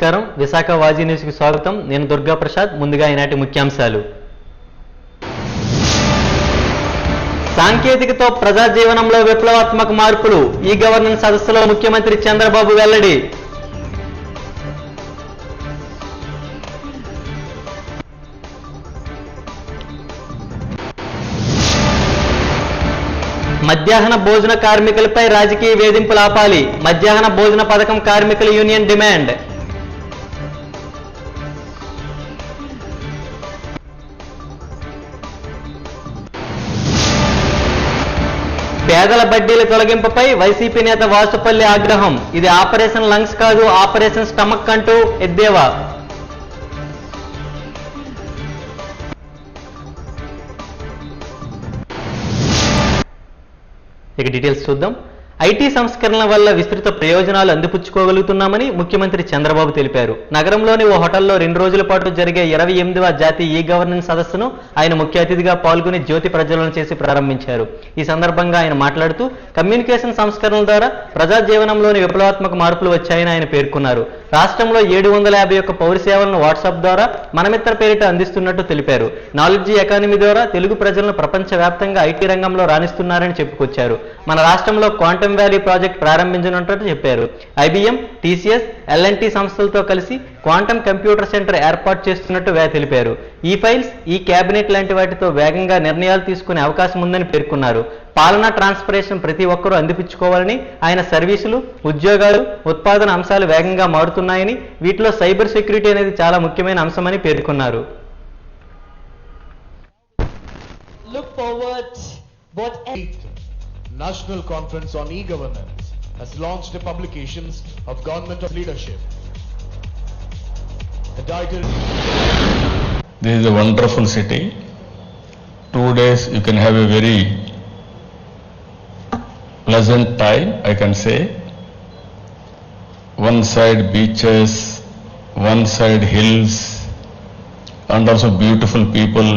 నమస్కారం. విశాఖ వాజీ న్యూస్కి స్వాగతం. నేను దుర్గా ప్రసాద్. ముందుగా ఈనాటి ముఖ్యాంశాలు. సాంకేతికతో ప్రజా జీవనంలో విప్లవాత్మక మార్పులు. ఈ గవర్నెన్స్ సదస్సులో ముఖ్యమంత్రి చంద్రబాబు వెల్లడి. మధ్యాహ్న భోజన కార్మికులపై రాజకీయ వేధింపులు ఆపాలి. మధ్యాహ్న భోజన పథకం కార్మికుల యూనియన్ డిమాండ్. పేదల బడ్డీల తొలగింపుపై వైసీపీ నేత వాసుపల్లి ఆగ్రహం. ఇది ఆపరేషన్ లంగ్స్ కాదు, ఆపరేషన్ స్టమక్ అంటూ ఎద్దేవా. ఇక డీటెయిల్స్ చూద్దాం. ఐటీ సంస్కరణల వల్ల విస్తృత ప్రయోజనాలు అందిపుచ్చుకోగలుగుతున్నామని ముఖ్యమంత్రి చంద్రబాబు తెలిపారు. నగరంలోని ఓ హోటల్లో 2 రోజుల పాటు జరిగే 28వ జాతీయ ఈ గవర్నెన్స్ సదస్సును ఆయన ముఖ్య అతిథిగా పాల్గొని జ్యోతి ప్రజ్వలన చేసి ప్రారంభించారు. ఈ సందర్భంగా ఆయన మాట్లాడుతూ కమ్యూనికేషన్ సంస్కరణల ద్వారా ప్రజా జీవనంలోని విప్లవాత్మక మార్పులు వచ్చాయని ఆయన పేర్కొన్నారు. రాష్ట్రంలో 751 పౌర సేవలను వాట్సాప్ ద్వారా మనమిత్ర పేరిట అందిస్తున్నట్టు తెలిపారు. నాలెడ్జీ ఎకానమీ ద్వారా తెలుగు ప్రజలను ప్రపంచవ్యాప్తంగా ఐటీ రంగంలో రాణిస్తున్నారని చెప్పుకొచ్చారు. మన రాష్ట్రంలో క్వాంటమ్ వ్యాలీ ప్రాజెక్ట్ ప్రారంభించనున్నట్టు చెప్పారు. ఐబీఎం, టీసీఎస్, ఎల్ఎన్టీ సంస్థలతో కలిసి క్వాంటమ్ కంప్యూటర్ సెంటర్ ఏర్పాటు చేస్తున్నట్టు తెలిపారు. ఈ ఫైల్స్, ఈ క్యాబినెట్ లాంటి వాటితో వేగంగా నిర్ణయాలు తీసుకునే అవకాశం ఉందని పేర్కొన్నారు. పాలనా ట్రాన్స్పరేషన్ ప్రతి ఒక్కరూ అందిపుచ్చుకోవాలని, ఆయన సర్వీసులు, ఉద్యోగాలు, ఉత్పాదన అంశాలు వేగంగా మారుతున్నాయని, వీటిలో సైబర్ సెక్యూరిటీ అనేది చాలా ముఖ్యమైన అంశమని పేర్కొన్నారు. National Conference on E-Governance has launched the publications of Government of Leadership. The title: This is a wonderful city. 2 days you can have a very pleasant time, I can say. One side beaches, one side hills, and also beautiful people.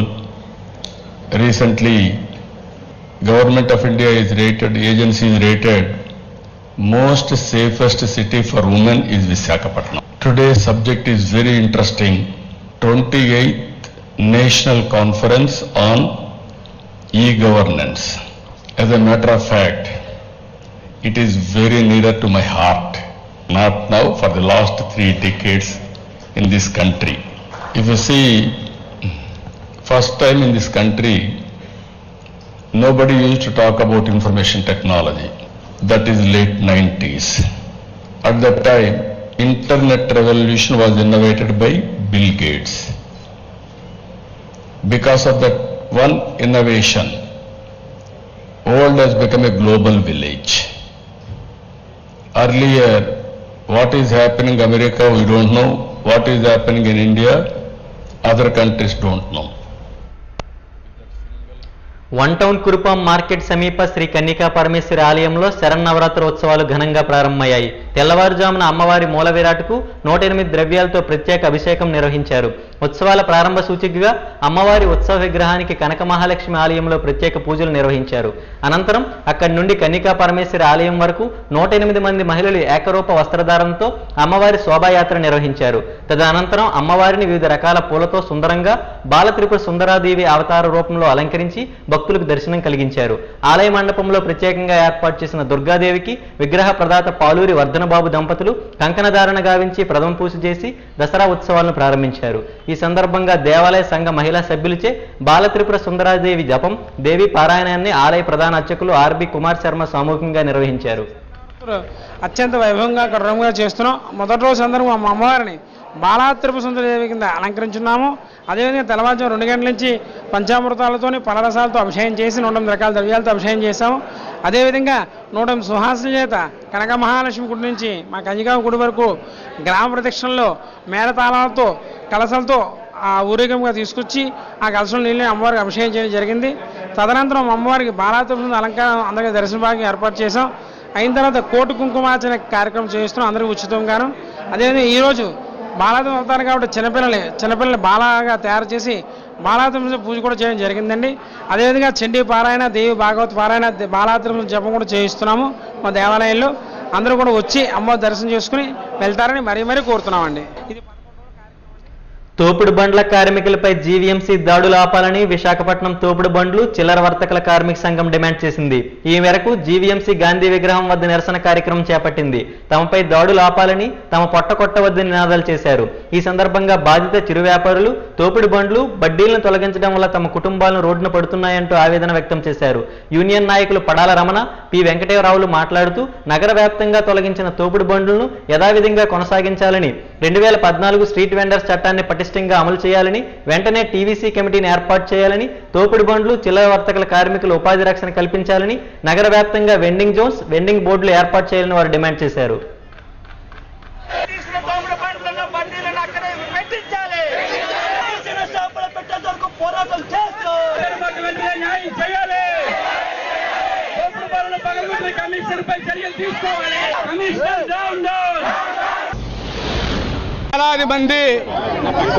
Recently, Government of India is rated, agency is rated most safest city for women is Visakhapatnam. Today's subject is very interesting. 28th National Conference on E-Governance. As a matter of fact, it is very near to my heart. Not now, for the last 3 decades in this country. If you see, first time in this country, nobody used to talk about information technology. That is late 90s. At that time, internet revolution was innovated by Bill Gates. Because of that one innovation, world has become a global village. Earlier, what is happening in America, we don't know. What is happening in India, other countries don't know. One town Kurupam market సమీప శ్రీ కన్నికా పరమేశ్వరి ఆలయంలో శరన్నవరాత్రి ఉత్సవాలు ఘనంగా ప్రారంభమయ్యాయి. తెల్లవారుజామున అమ్మవారి మూల విరాట్కు 108 ద్రవ్యాలతో ప్రత్యేక అభిషేకం నిర్వహించారు. ఉత్సవాల ప్రారంభ సూచికగా అమ్మవారి ఉత్సవ విగ్రహానికి కనక మహాలక్ష్మి ఆలయంలో ప్రత్యేక పూజలు నిర్వహించారు. అనంతరం అక్కడి నుండి కన్నికా పరమేశ్వరి ఆలయం వరకు 108 మంది మహిళలు ఏకరూప వస్త్రధారణతో అమ్మవారి శోభాయాత్ర నిర్వహించారు. తదనంతరం అమ్మవారిని వివిధ రకాల పూలతో సుందరంగా బాలత్రిపుర సుందరాదేవి అవతార రూపంలో అలంకరించి భక్తులకు దర్శనం కలిగించారు. ఆలయ మండపంలో ప్రత్యేకంగా ఏర్పాటు చేసిన దుర్గాదేవికి విగ్రహ ప్రదాత పాలూరి వర్ధనబాబు దంపతులు కంకణధారణ గావించి ప్రథమ పూజ చేసి దసరా ఉత్సవాలను ప్రారంభించారు. ఈ సందర్భంగా దేవాలయ సంఘ మహిళా సభ్యులచే బాలత్రిపుర సుందరాదేవి జపం, దేవి పారాయణాన్ని ఆలయ ప్రధాన అర్చకులు ఆర్బి కుమార్ శర్మ సామూహికంగా నిర్వహించారు. అత్యంత వైభవంగా ఘనంగా చేస్తున్నాం. మొదటి రోజు సందర్భంగా మా అమ్మవారిని బాలాత్రిపుర సుందరదేవి కింద అలంకరించున్నాము. అదేవిధంగా తెల్లవారుజాము 2 గంటల నుంచి పంచామృతాలతోని పలరసాలతో అభిషేకం చేసి 108 రకాల ద్రవ్యాలతో అభిషేకం చేశాము. అదేవిధంగా 108 సుహాసుల చేత కనక మహాలక్ష్మి గుడి నుంచి మా కంజిగాం గుడి వరకు గ్రామ ప్రదక్షిణలో మేళతాళాలతో కలసలతో ఆ ఊరేగింపుగా తీసుకొచ్చి ఆ కలసంలో నీళ్ళని అమ్మవారికి అభిషేకం చేయడం జరిగింది. తదనంతరం అమ్మవారికి బాలాత్రిపుర అలంకారం అందరికీ దర్శన భాగ్యం ఏర్పాటు చేశాం. అయిన తర్వాత కోటి కుంకుమార్చన కార్యక్రమం చేస్తున్నాం అందరికీ ఉచితంగాను. అదేవిధంగా ఈరోజు బాలాత్రిపుర అవతారం కాబట్టి చిన్నపిల్లల్ని బాలాగా తయారు చేసి బాలాత్రిపుర పూజ కూడా చేయడం జరిగిందండి. అదేవిధంగా చండీ పారాయణ, దేవి భాగవత్ పారాయణ, బాలాత్రిపుర జపం కూడా చేయిస్తున్నాము మా దేవాలయంలో. అందరూ కూడా వచ్చి అమ్మవారి దర్శనం చేసుకుని వెళ్తారని మరీ మరీ కోరుతున్నామండి. ఇది తోపుడు బండ్ల కార్మికులపై జీవీఎంసీ దాడులు ఆపాలని విశాఖపట్నం తోపుడు బండ్లు చిల్లర వర్తకుల కార్మిక సంఘం డిమాండ్ చేసింది. ఈ మేరకు జీవీఎంసీ గాంధీ విగ్రహం వద్ద నిరసన కార్యక్రమం చేపట్టింది. తమపై దాడులు ఆపాలని, తమ పొట్ట కొట్టవద్దని నినాదాలు చేశారు. ఈ సందర్భంగా బాధిత చిరు వ్యాపారులు తోపుడు బండ్లు బడ్డీలను తొలగించడం వల్ల తమ కుటుంబాలను రోడ్డున పడుతున్నాయంటూ ఆవేదన వ్యక్తం చేశారు. యూనియన్ నాయకులు పడాల రమణ, పి వెంకటేవరావులు మాట్లాడుతూ నగర వ్యాప్తంగా తొలగించిన తోపుడు బండ్లను యథావిధిగా కొనసాగించాలని, 2014 స్ట్రీట్ వెండర్స్ చట్టాన్ని పటిష్టంగా అమలు చేయాలని, వెంటనే టీవీసీ కమిటీని ఏర్పాటు చేయాలని, తోపుడు బండ్లు చిల్లర వర్తకుల కార్మికులు ఉపాధి రక్షణ కల్పించాలని, నగర వ్యాప్తంగా వెండింగ్ జోన్స్, వెండింగ్ బోర్డులు ఏర్పాటు చేయాలని వారు డిమాండ్ చేశారు. వేలాది మంది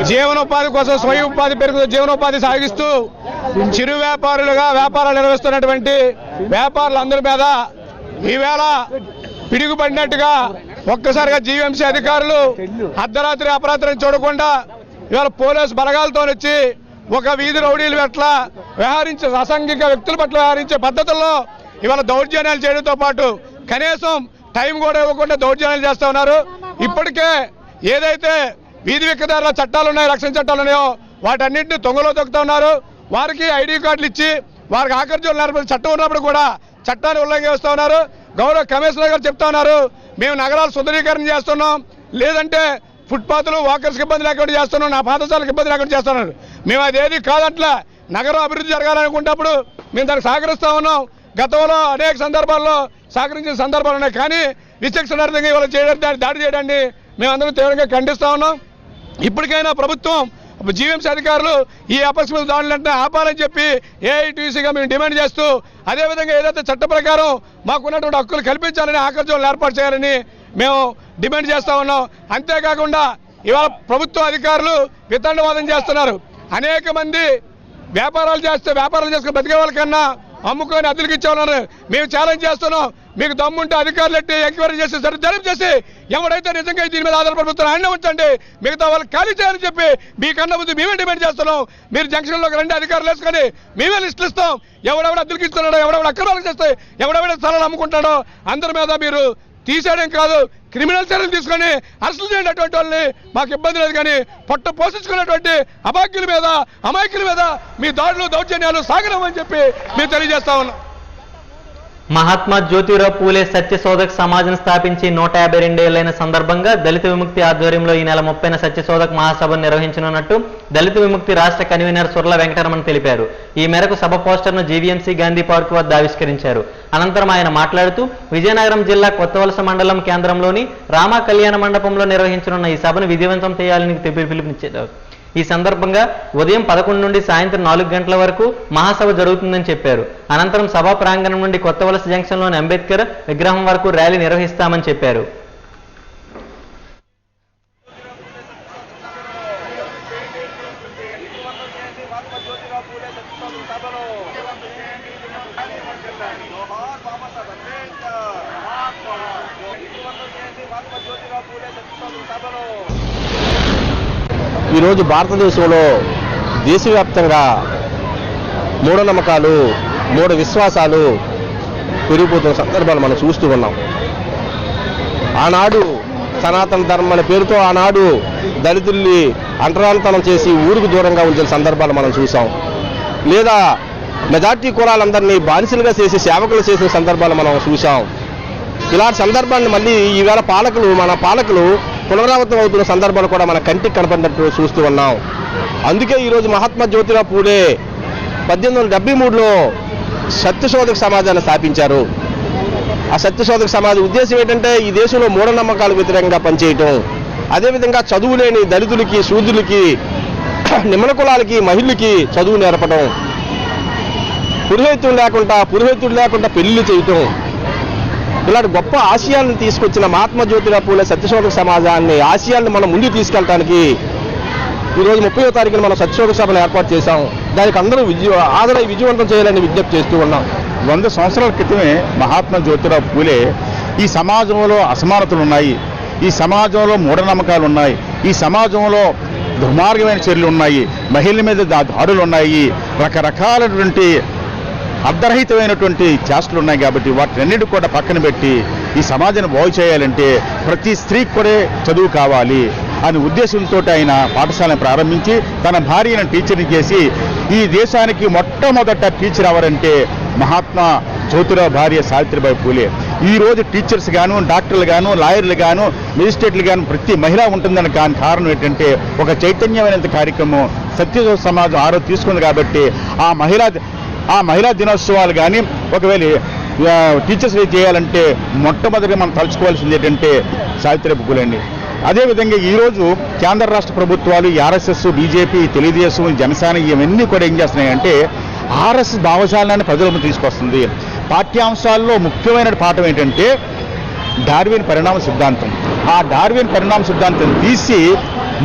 జీవనోపాధి కోసం స్వయం ఉపాధి పేరుతో జీవనోపాధి సాగిస్తూ చిరు వ్యాపారులుగా వ్యాపారాలు నిర్వహిస్తున్నటువంటి వ్యాపారులందరి మీద ఈవేళ పిడుగుపడినట్టుగా ఒక్కసారిగా జీవీఎంసీ అధికారులు అర్ధరాత్రి అపరాత్రి చూడకుండా ఇవాళ పోలీసు బలగాలతో వచ్చి ఒక వీధి రౌడీల పట్ల వ్యవహరించే అసాంఘిక వ్యక్తుల పట్ల వ్యవహరించే పద్ధతుల్లో ఇవాళ దౌర్జన్యాలు చేయడంతో పాటు కనీసం టైం కూడా ఇవ్వకుండా దౌర్జన్యాలు చేస్తూ ఉన్నారు. ఇప్పటికే ఏదైతే వీధి విక్రదారుల చట్టాలు ఉన్నాయో, రక్షణ చట్టాలు ఉన్నాయో వాటన్నింటినీ తొంగలో తొక్కుతా ఉన్నారు. వారికి ఐడి కార్డులు ఇచ్చి వారికి ఆకర్షణ నేర్పే చట్టం ఉన్నప్పుడు కూడా చట్టాన్ని ఉల్లంఘిస్తూ ఉన్నారు. గౌరవ కమిషనర్ గారు చెప్తా ఉన్నారు, మేము నగరాలు సుందరీకరణ చేస్తున్నాం, లేదంటే ఫుట్పాత్లు వాకర్స్కి ఇబ్బంది లేకుండా చేస్తున్నాం, నా పాఠశాలకు ఇబ్బంది లేకుండా చేస్తున్నారు. మేము అదేది కాదంట్లా, నగరం అభివృద్ధి జరగాలనుకున్నప్పుడు మేము దానికి సహకరిస్తూ ఉన్నాం. గతంలో అనేక సందర్భాల్లో సహకరించిన సందర్భాలు ఉన్నాయి. కానీ విచక్షణార్థంగా ఇవాళ దాడి చేయడాన్ని మేమందరం తీవ్రంగా ఖండిస్తా ఉన్నాం. ఇప్పటికైనా ప్రభుత్వం జీవీఎంసీ అధికారులు ఈ అపస్మిత దాడులంటే ఆపాలని చెప్పి ఏఐటీసీగా మేము డిమాండ్ చేస్తూ, అదేవిధంగా ఏదైతే చట్ట ప్రకారం మాకున్నటువంటి హక్కులు కల్పించాలని ఆకర్షణలు ఏర్పాటు చేయాలని మేము డిమాండ్ చేస్తా ఉన్నాం. అంతేకాకుండా ఇవాళ ప్రభుత్వ అధికారులు వితండవాదం చేస్తున్నారు. అనేక మంది వ్యాపారాలు చేసుకుని బతికే వాళ్ళకన్నా అమ్ముకొని అద్దెలకు ఇచ్చేవాళ్ళు. మేము ఛాలెంజ్ చేస్తున్నాం, మీకు దమ్ముంటే అధికారులు ఎట్టి ఎంక్వైరీ చేసి జరీఫ్ చేసి ఎవడైతే నిజంగా దీని మీద ఆధారపడుతున్నారో ఆయన ఉంచండి, మిగతా వాళ్ళు ఖాళీ చేయాలని చెప్పి మీకన్నా ముందు మేమే డిమాండ్ చేస్తున్నాం. మీరు జంక్షన్లోకి రండి, అధికారులు వేసుకొని మేమే లిస్టులు ఇస్తాం. ఎవడెవడ అద్దెలకు ఇస్తున్నాడో, ఎవడెవడ అక్రమాలకు చేస్తే, ఎవడెవడ స్థలాలు అమ్ముకుంటాడో అందరి మీద మీరు తీసేయడం కాదు, క్రిమినల్ చర్యలు తీసుకొని అరెస్టులు చేయండి. అటువంటి వాళ్ళని మాకు ఇబ్బంది లేదు. కానీ పొట్ట పోషించుకున్నటువంటి అభాగ్యుల మీద, అమాయకుల మీద మీ దాడులు దౌర్జన్యాలు సాగరమని చెప్పి మేము తెలియజేస్తా ఉన్నాం. మహాత్మా జ్యోతిరావు పూలే సత్యశోధక్ సమాజం స్థాపించి 152 ఏళ్లైన సందర్భంగా దళిత విముక్తి ఆధ్వర్యంలో ఈ నెల 30న సత్యశోధక్ మహాసభను నిర్వహించనున్నట్టు దళిత విముక్తి రాష్ట్ర కన్వీనర్ సుర్ల వెంకటరమణ తెలిపారు. ఈ మేరకు సభ పోస్టర్ను జీవీఎంసీ గాంధీ పార్క్ వద్ద ఆవిష్కరించారు. అనంతరం ఆయన మాట్లాడుతూ విజయనగరం జిల్లా కొత్తవలస మండలం కేంద్రంలోని రామ కళ్యాణ మండపంలో నిర్వహించనున్న ఈ సభను విజయవంతం చేయాలని పిలుపునిచ్చారు. ఈ సందర్భంగా ఉదయం 11 నుండి సాయంత్రం 4 గంటల వరకు మహాసభ జరుగుతుందని చెప్పారు. అనంతరం సభా ప్రాంగణం నుండి కొత్తవలస జంక్షన్లోని అంబేద్కర్ విగ్రహం వరకు ర్యాలీ నిర్వహిస్తామని చెప్పారు. ఈరోజు భారతదేశంలో దేశవ్యాప్తంగా మూఢనమ్మకాలు, మూఢ విశ్వాసాలు పెరిగిపోతున్న సందర్భాలు మనం చూస్తూ ఉన్నాం. ఆనాడు సనాతన ధర్మం అనే పేరుతో ఆనాడు దళితుల్ని అంటరాంతనం చేసి ఊరికి దూరంగా ఉంచిన సందర్భాలు మనం చూసాం. లేదా మెజార్టీ కులాలందరినీ బానిసలుగా చేసి సేవకులు చేసిన సందర్భాలు మనం చూసాం. ఇలాంటి సందర్భాన్ని మళ్ళీ ఈవేళ మన పాలకులు పునరావృతం అవుతున్న సందర్భాలు కూడా మన కంటికి కనపడినట్టు చూస్తూ ఉన్నాం. అందుకే ఈరోజు మహాత్మా జ్యోతిరావు పూలే 1873లో సత్యశోధక సమాజాన్ని స్థాపించారు. ఆ సత్యశోధక సమాజం ఉద్దేశం ఏంటంటే ఈ దేశంలో మూఢనమ్మకాలకు వ్యతిరేకంగా పనిచేయటం, అదేవిధంగా చదువు లేని దళితులకి, శూద్రులకి, నిమ్న కులాలకి, మహిళలకి చదువు నేర్పడం, పురోహితుడు లేకుండా పెళ్లిళ్ళు చేయటం, ఇలాంటి గొప్ప ఆశయాలను తీసుకొచ్చిన మహాత్మా జ్యోతిరావు పూలే సత్యశోధక సమాజాన్ని ఆశయాలను మనం ముందుకు తీసుకెళ్ళడానికి ఈరోజు 30వ తారీఖున మనం సత్యశోధక సభను ఏర్పాటు చేశాం. దానికి అందరూ విజయవంతం చేయాలని విజ్ఞప్తి చేస్తూ ఉన్నాం. 100 సంవత్సరాల క్రితమే మహాత్మా జ్యోతిరావు పూలే ఈ సమాజంలో అసమానతలు ఉన్నాయి, ఈ సమాజంలో మూఢనమ్మకాలు ఉన్నాయి, ఈ సమాజంలో దుర్మార్గమైన చర్యలు ఉన్నాయి, మహిళల మీద దాడులు ఉన్నాయి, రకరకాలైనటువంటి అర్ధరహితమైనటువంటి చేష్టలు ఉన్నాయి. కాబట్టి వాటినన్నిటి కూడా పక్కన పెట్టి ఈ సమాజాన్ని బాగు చేయాలంటే ప్రతి స్త్రీకి కూడా చదువు కావాలి అనే ఉద్దేశంతో ఆయన పాఠశాలను ప్రారంభించి తన భార్యను టీచర్ని చేసి ఈ దేశానికి మొట్టమొదట టీచర్ ఎవరంటే మహాత్మా జ్యోతిరావు భార్య సావిత్రిబాయి పూలే. ఈ రోజు టీచర్స్ గాను, డాక్టర్లు గాను, లాయర్లు గాను, మెజిస్ట్రేట్లు గాను ప్రతి మహిళ ఉంటుందని కారణం ఏంటంటే ఒక చైతన్యమైనంత కార్యక్రమం సత్య సమాజం ఆ రోజు తీసుకుంది. కాబట్టి ఆ మహిళా దినోత్సవాలు కానీ ఒకవేళ టీచర్స్ చేయాలంటే మొట్టమొదటిగా మనం తలుచుకోవాల్సింది ఏంటంటే సావిత్రిబాయి పూలే అండి. అదేవిధంగా ఈరోజు కేంద్ర రాష్ట్ర ప్రభుత్వాలు ఆర్ఎస్ఎస్, బీజేపీ, తెలుగుదేశం, జనసేన ఇవన్నీ కూడా ఏం చేస్తున్నాయంటే ఆర్ఎస్ఎస్ భావజాలాన్ని ప్రజలకు తీసుకొస్తుంది. పాఠ్యాంశాల్లో ముఖ్యమైన పాఠం ఏంటంటే డార్విన్ పరిణామ సిద్ధాంతం. ఆ డార్విన్ పరిణామ సిద్ధాంతం తీసి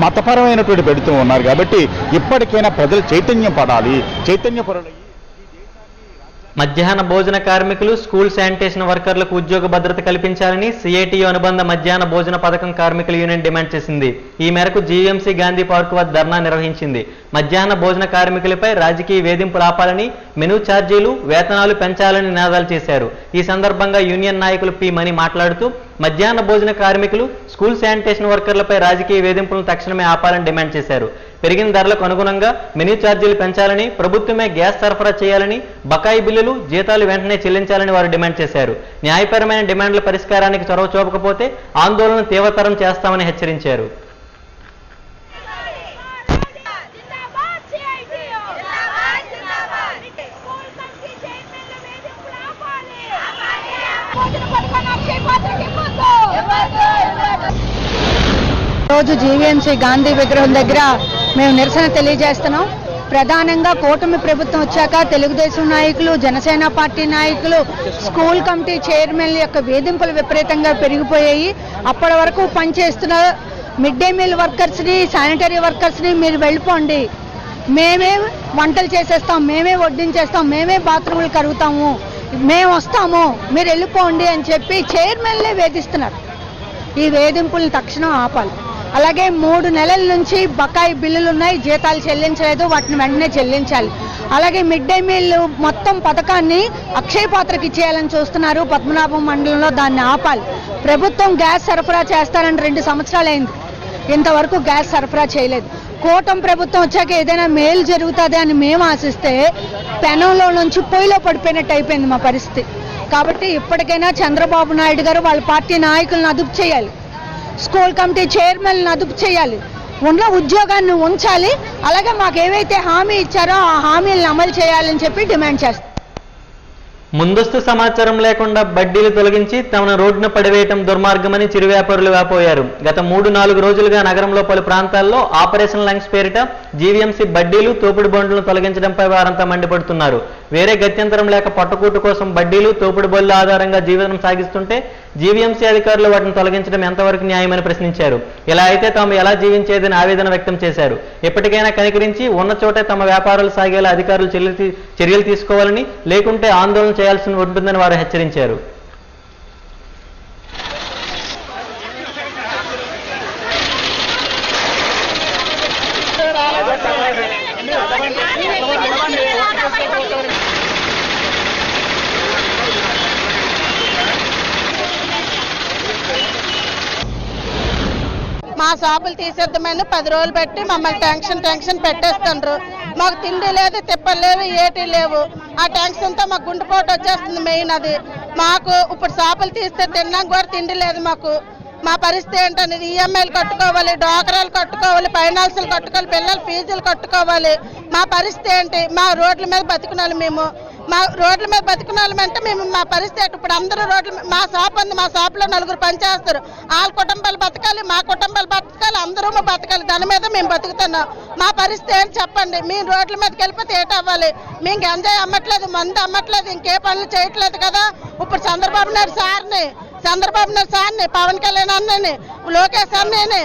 మతపరమైనటువంటి పెడుతూ ఉన్నారు. కాబట్టి ఇప్పటికైనా ప్రజలు చైతన్యం పడాలి. చైతన్యపరులు మధ్యాహ్న భోజన కార్మికులు, స్కూల్ శానిటేషన్ వర్కర్లకు ఉద్యోగ భద్రత కల్పించాలని సిఐటియు అనుబంధ మధ్యాహ్న భోజన పథకం కార్మికుల యూనియన్ డిమాండ్ చేసింది. ఈ మేరకు జీవీఎంసీ గాంధీ పార్క్ వద్ద ధర్నా నిర్వహించింది. మధ్యాహ్న భోజన కార్మికులపై రాజకీయ వేధింపులు ఆపాలని, మెనూ ఛార్జీలు, వేతనాలు పెంచాలని నినాదాలు చేశారు. ఈ సందర్భంగా యూనియన్ నాయకులు పి మణి మాట్లాడుతూ మధ్యాహ్న భోజన కార్మికులు, స్కూల్ శానిటేషన్ వర్కర్లపై రాజకీయ వేధింపులను తక్షణమే ఆపాలని డిమాండ్ చేశారు. పెరిగిన ధరలకు అనుగుణంగా మెనూ ఛార్జీలు పెంచాలని, ప్రభుత్వమే గ్యాస్ సరఫరా చేయాలని, బకాయి బిల్లులు, జీతాలు వెంటనే చెల్లించాలని వారు డిమాండ్ చేశారు. న్యాయపరమైన డిమాండ్ల పరిష్కారానికి చొరవ చూపకపోతే ఆందోళన తీవ్రతరం చేస్తామని హెచ్చరించారు. రోజు జీవీఎంసీ గాంధీ విగ్రహం దగ్గర మేము నిరసన తెలియజేస్తున్నాం. ప్రధానంగా కూటమి ప్రభుత్వం వచ్చాక తెలుగుదేశం నాయకులు, జనసేన పార్టీ నాయకులు, స్కూల్ కమిటీ చైర్మన్ల యొక్క వేధింపులు విపరీతంగా పెరిగిపోయాయి. అప్పటి వరకు పనిచేస్తున్న మిడ్ డే మీల్ వర్కర్స్ని, శానిటరీ వర్కర్స్ని మీరు వెళ్ళిపోండి, మేమే వంటలు చేసేస్తాం, మేమే వడ్డించేస్తాం, మేమే బాత్రూములు కడుగుతాము, మేము వస్తాము, మీరు వెళ్ళిపోండి అని చెప్పి చైర్మన్లే వేధిస్తున్నారు. ఈ వేధింపులను తక్షణం ఆపాలి. అలాగే 3 నెలల నుంచి బకాయి బిల్లులు ఉన్నాయి, జీతాలు చెల్లించలేదు, వాటిని వెంటనే చెల్లించాలి. అలాగే మిడ్ డే మీల్ మొత్తం పథకాన్ని అక్షయ పాత్రకి ఇచ్చేయాలని చూస్తున్నారు పద్మనాభం మండలంలో, దాన్ని ఆపాలి. ప్రభుత్వం గ్యాస్ సరఫరా చేస్తారని 2 సంవత్సరాలైంది, ఇంతవరకు గ్యాస్ సరఫరా చేయలేదు. కూటమి ప్రభుత్వం వచ్చాక ఏదైనా మేలు జరుగుతుంది అని మేము ఆశిస్తే పెనంలో నుంచి పొయ్యిలో పడిపోయినట్టు అయిపోయింది మా పరిస్థితి. కాబట్టి ఇప్పటికైనా చంద్రబాబు నాయుడు గారు వాళ్ళ పార్టీ నాయకులను అదుపు చేయాలి, స్కూల్ కమిటీ చైర్మన్లను అదుపు చేయాలి, ఉన్న ఉద్యోగాన్ని ఉంచాలి. అలాగే మాకు ఏవైతే హామీ ఇచ్చారో ఆ హామీలను అమలు చేయాలని చెప్పి డిమాండ్ చేస్తాం. ముందస్తు సమాచారం లేకుండా బడ్డీలు తొలగించి తమను రోడ్డున పడివేయటం దుర్మార్గమని చిరు వ్యాపారులు వాపోయారు. గత 3-4 రోజులుగా నగరంలో పలు ప్రాంతాల్లో ఆపరేషన్ లంగ్స్ పేరిట జీవీఎంసీ బడ్డీలు, తోపుడు బండ్లను తొలగించడంపై వారంతా మండిపడుతున్నారు. వేరే గత్యంతరం లేక పట్టుకూటు కోసం బడ్డీలు, తోపుడు బళ్ళు ఆధారంగా జీవనం సాగిస్తుంటే జీవీఎంసీ అధికారులు వాటిని తొలగించడం ఎంతవరకు న్యాయమని ప్రశ్నించారు. ఇలా అయితే తాము ఎలా జీవించేదని ఆవేదన వ్యక్తం చేశారు. ఎప్పటికైనా కనికరించి ఉన్న చోటే తమ వ్యాపారాలు సాగేలా అధికారులు చర్యలు తీసుకోవాలని, లేకుంటే ఆందోళన చేయాల్సి ఉంటుందని వారు హెచ్చరించారు. మా షాపులు తీసేద్దామని 10 రోజులు పెట్టి మమ్మల్ని టెన్షన్ పెట్టేస్తుండ్రు. మాకు తిండి లేదు, తిప్పలు లేవు, ఏటీ లేవు. ఆ టెన్షన్తో మాకు గుండెపోటు వచ్చేస్తుంది. మెయిన్ అది మాకు ఇప్పుడు షాపులు తీస్తే తిన్నాక కూడా తిండి లేదు మాకు. మా పరిస్థితి ఏంటనేది ఈఎంఐలు కట్టుకోవాలి, డోకరాలు కట్టుకోవాలి, ఫైనాన్సులు కట్టుకోవాలి, పిల్లల ఫీజులు కట్టుకోవాలి. మా పరిస్థితి ఏంటి? మా రోడ్ల మీద బతికినాలి మేము. మా రోడ్ల మీద బతికినాలంటే మేము మా పరిస్థితి ఇప్పుడు అందరూ మా షాప్ ఉంది, మా షాప్లో 4 పనిచేస్తారు. వాళ్ళ కుటుంబాలు బతకాలి, మా కుటుంబాలు బతకాలి, అందరూ బతకాలి. దాని మీద మేము బతుకుతున్నాం. మా పరిస్థితి ఏంటి చెప్పండి? మేము రోడ్ల మీదకి వెళ్ళిపోతే ఏటవ్వాలి? మేము గంజాయి అమ్మట్లేదు, మందు అమ్మట్లేదు, ఇంకే పనులు చేయట్లేదు కదా. ఇప్పుడు చంద్రబాబు నాయుడు సార్ని, పవన్ కళ్యాణ్ అన్నని లోకేష్ అన్నయ్యని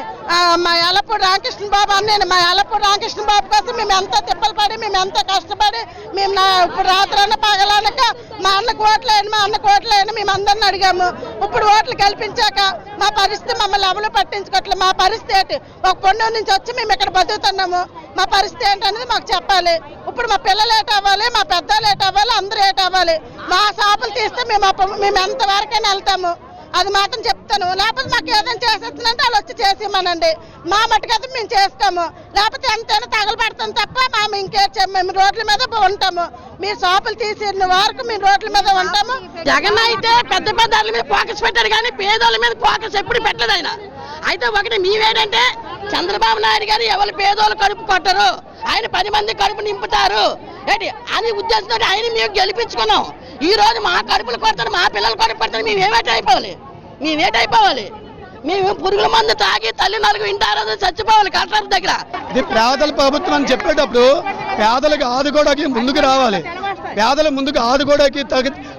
మా యల్లపూడి రామకృష్ణ బాబు అన్నయ్యని మా యల్లపూడి రామకృష్ణ బాబు కోసం మేము ఎంత తిప్పలు పడి మేము ఎంత కష్టపడి మేము ఇప్పుడు రాత్రన్న పగలనక మా అన్నకు ఓట్లేయండి మా అన్నకు ఓట్లేయండి మేము అందరిని అడిగాము. ఇప్పుడు ఓట్లు కల్పించాక మా పరిస్థితి మమ్మల్ని ఎవరు పట్టించుకోవట్లేదు. మా పరిస్థితి ఏంటి? ఒక పొన్నూరు నుంచి వచ్చి మేము ఇక్కడ బతుకుతున్నాము. మా పరిస్థితి ఏంటనేది మాకు చెప్పాలి. ఇప్పుడు మా పిల్లలు ఏట్ అవ్వాలి, మా పెద్దలు ఏట్ అవ్వాలి, అందరూ ఏట్ అవ్వాలి. మా షాపులు తీస్తే మేము ఎంతవరకైనా వెళ్తాము. అది మాత్రం చెప్తాను. లేకపోతే మాకు ఏదైనా చేసేస్తుందంటే వాళ్ళు వచ్చి చేసేమనండి. మా మట్టుకైతే మేము చేస్తాము. లేకపోతే ఎంతైనా తగలబడతాం తప్ప మేము మేము రోడ్ల మీద ఉంటాము. మీరు షాపులు తీసిన వరకు మేము రోడ్ల మీద ఉంటాము. జగన్ అయితే పెద్ద పెద్ద వాళ్ళ మీద ఫోకస్ పెట్టారు కానీ పేదోళ్ళ మీద ఫోకస్ ఎప్పుడు పెట్టలేదు ఆయన. అయితే ఒకటి మేమేంటంటే చంద్రబాబు నాయుడు గారు ఎవరు పేదోళ్ళు కడుపు కొట్టరు, ఆయన 10 మంది కడుపు నింపుతారు ఏంటి అని ఉద్దేశంతో ఆయన మేము గెలిపించుకున్నాం. ఈ రోజు మా కడుపులు కొడతారు, మా పిల్లలు కడుపు కొడతారు. మేమేటైపోవాలి? మేము పురుగుల మందు తాగి తల్లి 4 ఇంటారో చచ్చిపోవాలి కలెక్టర్ దగ్గర. ఇది పేదల ప్రభుత్వం అని చెప్పేటప్పుడు పేదలకు ఆదుకోవడానికి ముందుకు రావాలి. పేదల ముందుకు ఆదుకోవడానికి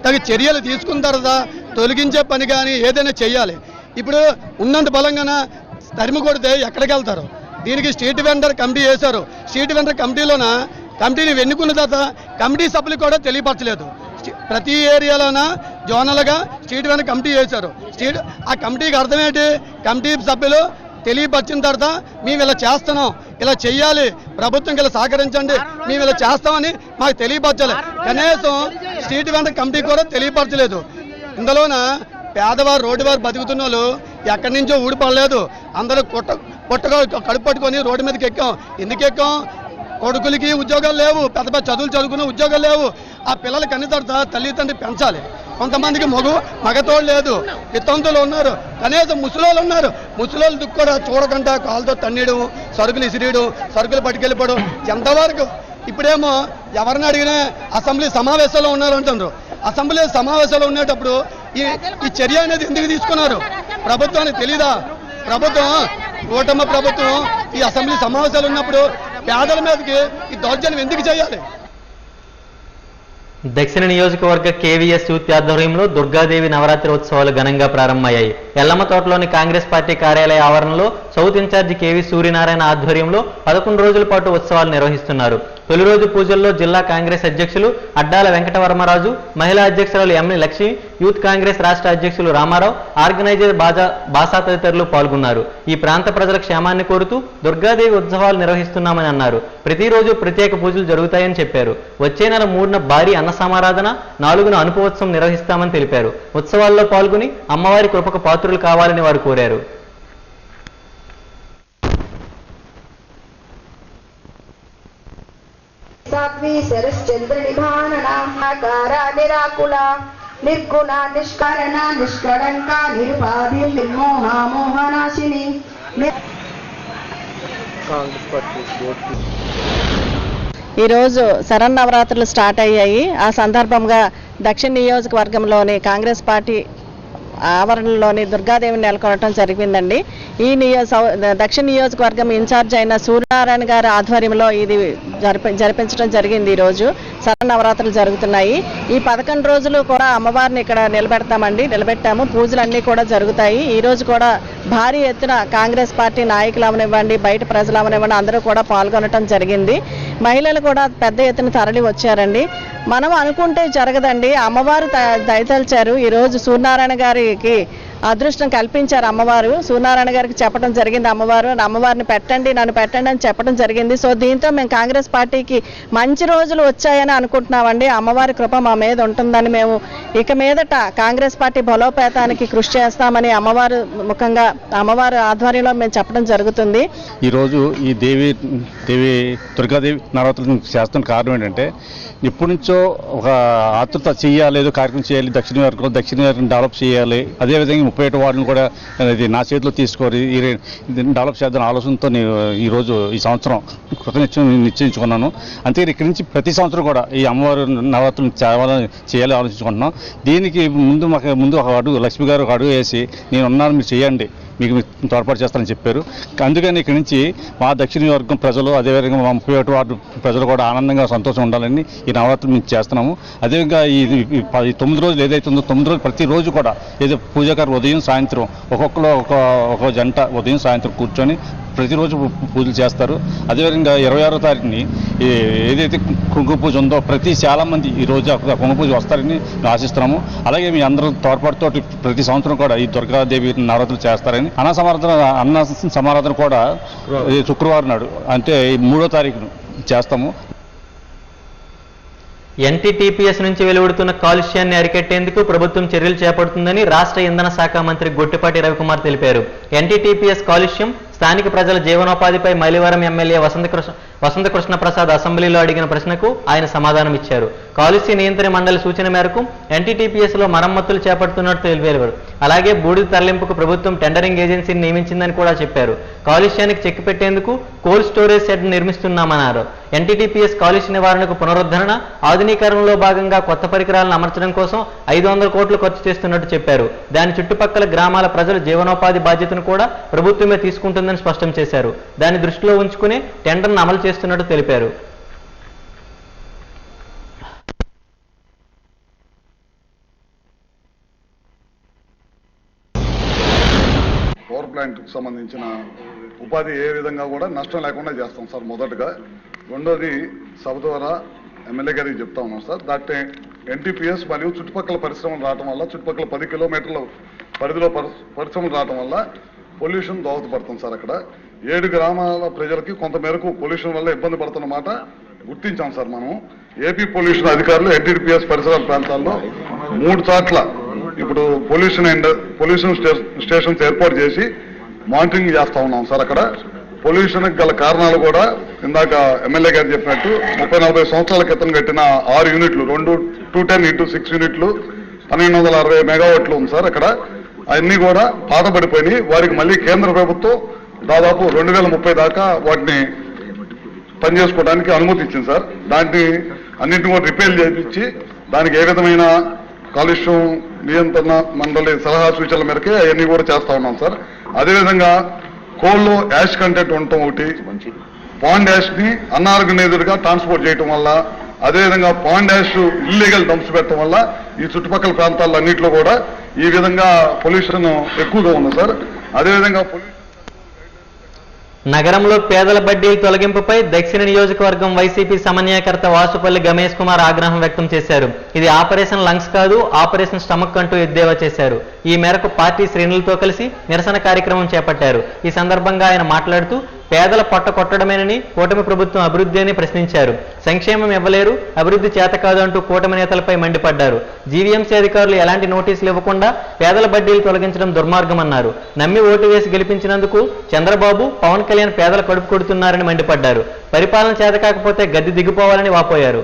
తగు చర్యలు తీసుకున్న తర్వాత తొలగించే పని కానీ ఏదైనా చెయ్యాలి. ఇప్పుడు ఉన్నంత బలంగాన తరిమి కొడితే ఎక్కడికి వెళ్తారు? దీనికి స్ట్రీట్ వెండర్ కమిటీ వేశారు. స్ట్రీట్ వెండర్ కమిటీలోన కమిటీని ఎన్నుకున్న తర్వాత కమిటీ సభ్యులు కూడా తెలియపరచలేదు. ప్రతి ఏరియాలోన జోనల్గా స్ట్రీట్ వెండర్ కమిటీ వేశారు. ఆ కమిటీకి అర్థం ఏంటి? కమిటీ సభ్యులు తెలియపరిచిన తర్వాత మేము ఇలా చేస్తున్నాం, ఇలా చెయ్యాలి, ప్రభుత్వం ఇలా సహకరించండి, మేము ఇలా చేస్తామని మాకు తెలియపరచాలి. కనీసం స్ట్రీట్ వెండర్ కమిటీ కూడా తెలియపరచలేదు. ఇందులోన పేదవారు రోడ్డు వారు బతుకుతున్న వాళ్ళు ఎక్కడి నుంచో ఊడిపడలేదు. అందరూ కొట్టగా కడుపు పట్టుకొని రోడ్డు మీదకి ఎక్కాం. ఎందుకు ఎక్కాం? కొడుకులకి ఉద్యోగాలు లేవు, పెద్ద పెద్ద చదువులు చదువుకున్న ఉద్యోగాలు లేవు. ఆ పిల్లలకి అన్ని తర్వాత తల్లిదండ్రులు పెంచాలి. కొంతమందికి మగతోడు లేదు, వితంతులు ఉన్నారు, కనీసం ముసలోళ్ళు ఉన్నారు. ముసలోళ్ళు కూడా చూడకుండా కాళ్ళతో తన్నీయడం, సరుకులు ఇసిరియడం, సరుకులు పట్టుకెళ్ళిపోవడం ఎంతవరకు? ఇప్పుడేమో ఎవరిని అడిగినా అసెంబ్లీ సమావేశాల్లో ఉన్నారు అంటున్నారు. అసెంబ్లీ సమావేశాలు ఉండేటప్పుడు ఈ చర్య అనేది ఎందుకు తీసుకున్నారు? ప్రభుత్వానికి తెలీదా? కూటమి ప్రభుత్వం ఈ అసెంబ్లీ సమావేశాలు ఉన్నప్పుడు పేదల మీదకి ఈ దౌర్జన్యం ఎందుకు చేయాలి? దక్షిణ నియోజకవర్గ కేవీఎస్ యూత్ ఆధ్వర్యంలో దుర్గాదేవి నవరాత్రి ఉత్సవాలు ఘనంగా ప్రారంభమయ్యాయి. ఎల్లమ్మ తోటలోని కాంగ్రెస్ పార్టీ కార్యాలయ ఆవరణలో సౌత్ ఇన్ఛార్జి కేవీ సూర్యనారాయణ ఆధ్వర్యంలో 11 రోజుల పాటు ఉత్సవాలు నిర్వహిస్తున్నారు. తొలి రోజు పూజల్లో జిల్లా కాంగ్రెస్ అధ్యక్షులు అడ్డాల వెంకటవర్మరాజు, మహిళా అధ్యక్షురాలు ఎంని లక్ష్మి, యూత్ కాంగ్రెస్ రాష్ట్ర అధ్యక్షులు రామారావు, ఆర్గనైజర్ బాసా తదితరులు పాల్గొన్నారు. ఈ ప్రాంత ప్రజల క్షేమాన్ని కోరుతూ దుర్గాదేవి ఉత్సవాలు నిర్వహిస్తున్నామని అన్నారు. ప్రతిరోజు ప్రత్యేక పూజలు జరుగుతాయని చెప్పారు. వచ్చే నెల 3న భారీ అన్న సమారాధన, 4న అనుపవోత్సవం నిర్వహిస్తామని తెలిపారు. ఉత్సవాల్లో పాల్గొని అమ్మవారి కృపకు పాత్రులు కావాలని వారు కోరారు. సాత్వి శరశ్చంద్ర నిభాననాకారా నిరాకుల నిర్గుణ నిష్కరణ నిష్కళంక నిరుపాధి నిర్మోహ మోహనాశిని. ఈరోజు శరన్నవరాత్రులు స్టార్ట్ అయ్యాయి. ఆ సందర్భంగా దక్షిణ నియోజకవర్గంలోని కాంగ్రెస్ పార్టీ ఆవరణలోని దుర్గాదేవిని నెలకొనడం జరిగిందండి. ఈ దక్షిణ నియోజకవర్గం ఇన్ఛార్జ్ అయిన సూర్యనారాయణ గారి ఆధ్వర్యంలో ఇది జరిపించడం జరిగింది. ఈరోజు శరన్నవరాత్రులు జరుగుతున్నాయి. ఈ 11 రోజులు కూడా అమ్మవారిని ఇక్కడ నిలబెట్టాము. పూజలన్నీ కూడా జరుగుతాయి. ఈరోజు కూడా భారీ ఎత్తున కాంగ్రెస్ పార్టీ నాయకులు అవనివ్వండి, బయట ప్రజలు అవనివ్వండి, అందరూ కూడా పాల్గొనడం జరిగింది. మహిళలు కూడా పెద్ద ఎత్తున తరలి వచ్చారండి. మనం అనుకుంటే జరగదండి, అమ్మవారు దయతలిచారు. ఈరోజు సూర్యనారాయణ గారికి అదృష్టం కల్పించారు. అమ్మవారు సూర్యనారాయణ గారికి చెప్పడం జరిగింది. అమ్మవారిని నన్ను పెట్టండి అని చెప్పడం జరిగింది. సో దీంతో మేము కాంగ్రెస్ పార్టీకి మంచి రోజులు వచ్చాయని అనుకుంటున్నామండి. అమ్మవారి కృప మా మీద ఉంటుందని మేము ఇక మీదట కాంగ్రెస్ పార్టీ బలోపేతానికి కృషి చేస్తామని అమ్మవారి ఆధ్వర్యంలో మేము చెప్పడం జరుగుతుంది. ఈరోజు ఈ దేవి దుర్గాదేవి నవరాత్రులు చేస్తున్న కారణం ఏంటంటే, ఎప్పటి నుంచో ఒక ఆతృత చేయాలి, ఏదో కార్యక్రమం చేయాలి, దక్షిణ నియోజకవర్గం డెవలప్ చేయాలి, అదేవిధంగా 37 వార్డులను కూడా ఇది నా చేతిలో తీసుకొని డెవలప్ చేద్దాం ఆలోచనతో నేను ఈరోజు ఈ సంవత్సరం నిశ్చయించుకున్నాను. అంతే ఇక్కడి నుంచి ప్రతి సంవత్సరం కూడా ఈ అమ్మవారి నవరాత్రులు చేయాలి ఆలోచించుకుంటున్నాం. దీనికి ముందు ఒక అడుగు లక్ష్మి గారు ఒక అడుగు వేసి నేను ఉన్నాను, మీరు చేయండి, మీకు తోడ్పాటు చేస్తారని చెప్పారు. అందుకని ఇక్కడి నుంచి మా దక్షిణ నియోజకవర్గం ప్రజలు, అదేవిధంగా మా 31 వార్డు ప్రజలు కూడా ఆనందంగా సంతోషం ఉండాలని ఈ నవరాత్రులు మేము చేస్తున్నాము. అదేవిధంగా ఈ 9 రోజులు ఏదైతే ఉందో 9 రోజులు ప్రతిరోజు కూడా ఏదో పూజాకారు ఉదయం సాయంత్రం ఒక్కొక్కరు ఒక జంట ఉదయం సాయంత్రం కూర్చొని ప్రతిరోజు పూజలు చేస్తారు. అదేవిధంగా 26వ తారీఖుని ఏదైతే కుంకుమ పూజ ఉందో చాలా మంది ఈ రోజు కుంకుమ పూజ వస్తారని మేము ఆశిస్తున్నాము. అలాగే మీ అందరూ తోడ్పాటుతో ప్రతి సంవత్సరం కూడా ఈ దుర్గాదేవి నవరాత్రులు చేస్తారని అన్న సమారాధన కూడా శుక్రవారం నాడు అంటే 3వ తారీఖును చేస్తాము. ఎన్టీటీపీఎస్ నుంచి వెలువడుతున్న కాలుష్యాన్ని అరికట్టేందుకు ప్రభుత్వం చర్యలు చేపడుతుందని రాష్ట్ర ఇంధన శాఖ మంత్రి గొట్టిపాటి రవికుమార్ తెలిపారు. ఎన్టీటీపీఎస్ కాలుష్యం స్థానిక ప్రజల జీవనోపాధిపై మైలవరం ఎమ్మెల్యే వసంతకృష్ణ ప్రసాద్ అసెంబ్లీలో అడిగిన ప్రశ్నకు ఆయన సమాధానం ఇచ్చారు. కాలుష్య నియంత్రణ మండలి సూచన మేరకు ఎన్టీటీపీఎస్ లో మరమ్మతులు చేపడుతున్నట్టు తెలిపారు. అలాగే బూడిద తరలింపుకు ప్రభుత్వం టెండరింగ్ ఏజెన్సీని నియమించిందని కూడా చెప్పారు. కాలుష్యానికి చెక్ పెట్టేందుకు కోల్డ్ స్టోరేజ్ షెడ్ నిర్మిస్తున్నామన్నారు. ఎన్టీటీపీఎస్ కాలుష్య నివారణకు పునరుద్ధరణ, ఆధునీకరణలో భాగంగా కొత్త పరికరాలను అమర్చడం కోసం 500 కోట్లు ఖర్చు చేస్తున్నట్టు చెప్పారు. దాని చుట్టుపక్కల గ్రామాల ప్రజల జీవనోపాధి బాధ్యతను కూడా ప్రభుత్వమే తీసుకుంటుందని స్పష్టం చేశారు. దాన్ని దృష్టిలో ఉంచుకుని టెండర్ను అమలు చేస్తున్నట్టు తెలిపారు. పవర్ ప్లాంట్కి సంబంధించిన ఉపాధి ఏ విధంగా కూడా నష్టం లేకుండా చేస్తాం సార్. మొదటగా రెండోది సభ ద్వారా ఎమ్మెల్యే గారికి చెప్తా ఉన్నాం సార్. దాంట్లో ఎన్టీపీఎస్ మరియు చుట్టుపక్కల పరిశ్రమలు రావడం వల్ల, చుట్టుపక్కల 10 కిలోమీటర్ల పరిధిలో పరిశ్రమలు రావడం వల్ల పొల్యూషన్ దోహదపడుతుంది సార్. అక్కడ 7 గ్రామాల ప్రజలకి కొంతమేరకు పొల్యూషన్ వల్ల ఇబ్బంది పడుతున్నమాట గుర్తించాం సార్. మనం ఏపీ పొల్యూషన్ అధికారులు ఎన్టీపీఎస్ పరిసరాల ప్రాంతాల్లో 3 చోట్ల ఇప్పుడు పొల్యూషన్ స్టేషన్స్ ఏర్పాటు చేసి మానిటరింగ్ చేస్తా ఉన్నాం సార్. అక్కడ పొల్యూషన్ గల కారణాలు కూడా ఇందాక ఎమ్మెల్యే గారు చెప్పినట్టు 30-40 సంవత్సరాల క్రితం కట్టిన 6 యూనిట్లు 210x6 యూనిట్లు 1260 మెగావాట్లు ఉంది సార్. అక్కడ అన్ని కూడా పాతబడిపోయినాయి. వారికి మళ్ళీ కేంద్ర ప్రభుత్వం దాదాపు 2030 దాకా వాటిని పనిచేసుకోవడానికి అనుమతి ఇచ్చింది సార్. దాన్ని అన్నింటిని కూడా రిపేర్ చేయించి దానికి ఏ విధమైన కాలుష్యం నియంత్రణ మండలి సలహా సూచనల మేరకే అవన్నీ కూడా చేస్తా ఉన్నాం సార్. అదేవిధంగా కోల్లో యాష్ కంటెంట్ ఉండటం ఒకటి, పాండ్ యాష్ ని అన్ఆర్గనైజ్డ్ గా ట్రాన్స్పోర్ట్ చేయటం వల్ల, అదేవిధంగా పాండ్ యాష్ ఇల్లీగల్ డంప్స్ పెట్టడం వల్ల ఈ చుట్టుపక్కల ప్రాంతాల్లో అన్నింటిలో కూడా ఈ విధంగా పొల్యూషన్ ఎక్కువగా ఉంది సార్. అదేవిధంగా నగరంలో పేదల బడ్డీల తొలగింపుపై దక్షిణ నియోజకవర్గం వైసీపీ సమన్వయకర్త వాసుపల్లి గమేష్ కుమార్ ఆగ్రహం వ్యక్తం చేశారు. ఇది ఆపరేషన్ లంగ్స్ కాదు, ఆపరేషన్ స్టమక్ అంటూ ఎద్దేవా చేశారు. ఈ మేరకు పార్టీ శ్రేణులతో కలిసి నిరసన కార్యక్రమం చేపట్టారు. ఈ సందర్భంగా ఆయన మాట్లాడుతూ పేదల పొట్ట కొట్టడమేనని, కూటమి ప్రభుత్వం అభివృద్ధి అని ప్రశ్నించారు. సంక్షేమం ఇవ్వలేరు, అభివృద్ధి చేత కాదు అంటూ కూటమి నేతలపై మండిపడ్డారు. జీవీఎంసీ అధికారులు ఎలాంటి నోటీసులు ఇవ్వకుండా పేదల బడ్డీలు తొలగించడం దుర్మార్గమన్నారు. నమ్మి ఓటు వేసి గెలిపించినందుకు చంద్రబాబు, పవన్ కళ్యాణ్ పేదల కడుపు కొడుతున్నారని మండిపడ్డారు. పరిపాలన చేత కాకపోతే గద్దె దిగిపోవాలని వాపోయారు.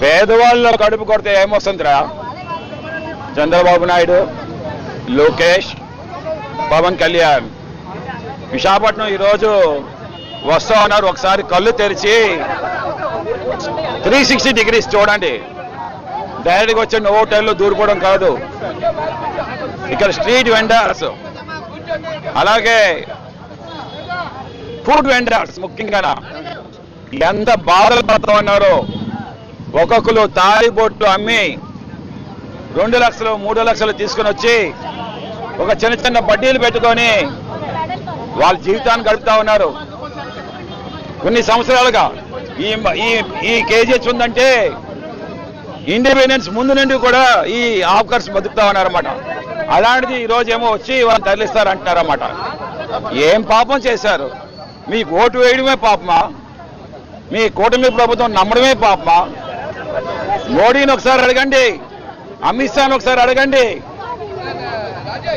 పేదవాళ్ళ కడుపు కొడితే ఏమొస్తుందిరా? చంద్రబాబు నాయుడు, లోకేష్, పవన్ కళ్యాణ్ విశాఖపట్నం ఈరోజు వస్తా ఉన్నారు. ఒకసారి కళ్ళు తెరిచి 360 డిగ్రీస్ చూడండి. డైరెక్ట్గా వచ్చే హోటల్లో దూరిపోవడం కాదు. ఇక్కడ స్ట్రీట్ వెండర్స్, అలాగే ఫుడ్ వెండర్స్ ముఖ్యంగా ఎంత బాధలు పడుతూ ఉన్నారో. ఒక్కొక్కరు తాళిబొట్లు అమ్మి 2 లక్షలు 3 లక్షలు తీసుకుని వచ్చి ఒక చిన్న చిన్న బడ్డీలు పెట్టుకొని వాళ్ళ జీవితాన్ని గడుపుతా ఉన్నారు. కొన్ని సంవత్సరాలుగా ఈ కేజీహెచ్ ఉందంటే ఇండిపెండెన్స్ ముందు నుండి కూడా ఈ ఆఫ్కర్స్ బతుకుతా ఉన్నారన్నమాట. అలాంటిది ఈరోజు ఏమో వచ్చి వాళ్ళని తరలిస్తారంటున్నారన్నమాట. ఏం పాపం చేశారు? మీకు ఓటు వేయడమే పాపమా? మీ కూటమి ప్రభుత్వం నమ్మడమే పాపమా? మోడీని ఒకసారి అడగండి, అమిత్ షాని ఒకసారి అడగండి.